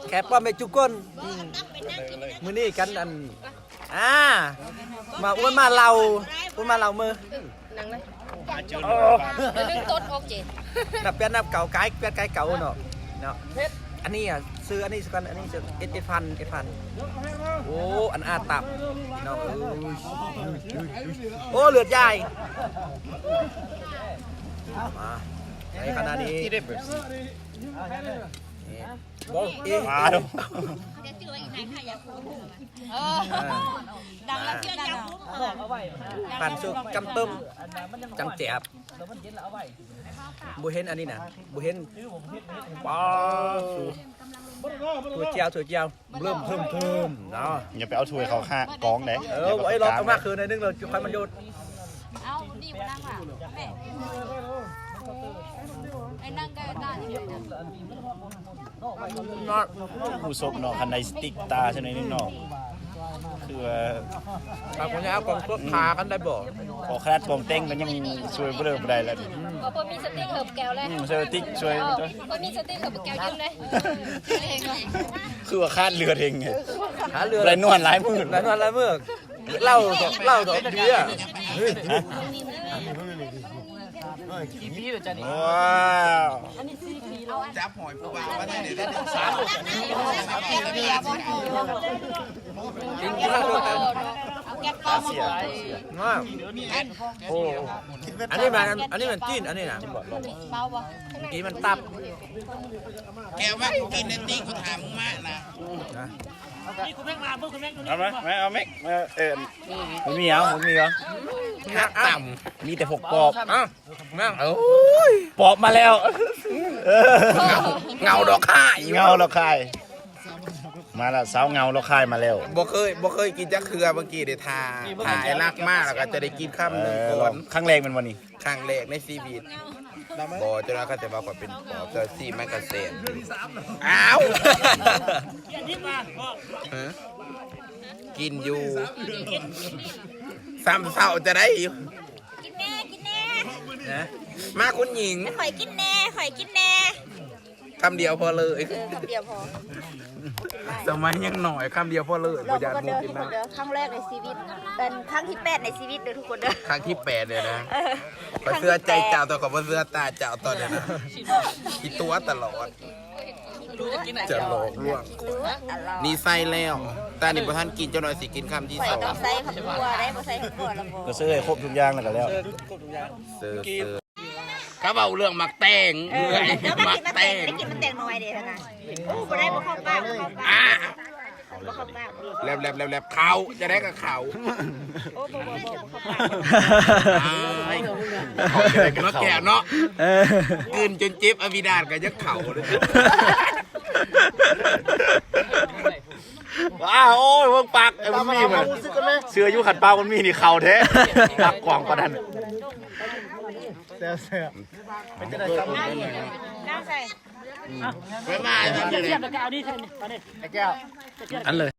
แค่ป้อมไปจุกก้นมือนี่กันอันมาอ้วนมาเรามือนังเลยเจอ นึกต้นโอเคนับนับเก่าไก่เก่าเนาะอันนี้อ่ะซื้ออันนี้สักอันนี้ซื้อเอ็ดพันโอ้อันอาตับเนาะโอ้เลือดใหญ่มาในขณะนี้บอกมาดูดังแล้วเชื่อดังผ่านสุกจำต้มจำแจบบุเห็นอันนี้นะบุเห็นป้าถั่วเจียวเริ่มเพิ่มเนาะอย่าไปเอาถ้วยเขาฆ่ากองไหนไอ้รถต้องมากคืนในนึงเลยจุดไฟมันโยนเอาดีมานั่งว่ะแม่ไอ้นั่งก็ได้ผู้ศพเนาะคันในสติ๊กตาใช่ไหมนี่เนาะคือบางคนจะเอากองพวกพากันได้บ่พอขนาดกองเต้งกันยังช่วยเบิ่มได้แล้วพอมีสติ๊กเหิบแก้วเลยช่วยติ๊กช่วยพอมีสติ๊กเหิบแก้วยืมเลยคือว่าคาดเรือเองไงหาเรือไรนวลหลายมือเล่าดอกเบี้ยว้าวจับหอยปูวาว่าได้เนี่ยได้สามกินข้าวเอาแก้วต้มมาโอ้อันนี้มันจีนอันนี้นะเบาบ่เมื่อกี้มันตับแกว่ากินในติ๊กเขาถามมึงมากนะเอาไหมเอาไหมมันมีเหรอหักต่ำมีแต่พวกปอบนั่งปอบมาแล้วเงาดอกข่ายมาแล้วสาวเงาเราค่ายมาแล้วบ่เคยกินจักเคือเมื่อกี้เดี๋ยวถ่ายรักมากแล้วก็จะได้กินข้ามหนึ่งก่อนครั้งแรกมันวันนี้ครั้งแรกในชีวิตบ่จนเขาจะมาขอเป็นปอบจะซีมันกระเซ็นอ้าวกินอยู่ซ้ำเศร้าจะได้อยู่กินแน่นะมาคุณหญิงข่อยกินแน่คำเดียวพอเลยคำเดียวพอสมัยยังหน่อยคำเดียวพอเลยเราก็เดินทุกคนเดินครั้งแรกในชีวิตเป็นครั้งที่8ในชีวิตเดินทุกคนเดินครั้งที่8เลยนะเสื้อใจเจ้าตัวกับเสื้อตาเจ้าตัวเนี่ยนะอีตัวตลอดจะหลอกลวงนี่ไส้แล้วแต่นี่ประธานกินเจ้าหน่อยสิกินคำที่2ต้องใส่ขับบัวได้บ่ใส่ขับบัวแล้วบ่ก็ซื้อให้ครบทุกอย่างแล้วก็แล้วซื้อเขาเอาเรื่องมักแตงมักแตงได้กินมันแตงน้อยเด้นะบ่ได้บ่เข้าปากบ่เข้าปากแลบเขาจะได้กับเขาโอ้บ่เข้าปากเนาะแก่เนาะกินจนเจ็บอวิดาก็จะเข่าเลยว้าวโอ้ยเพิ่งปักไอ้มันมีเหมือนเสือยุขัดเปล่ามันมีนี่เข่าแท้ปักกว่างประดันเสื้อเป็นจะได้ซ้ำน้ำใส่ไม่มาเทียบกับแก้วนี่ใช่ไหมไอ้แก้วอันเลย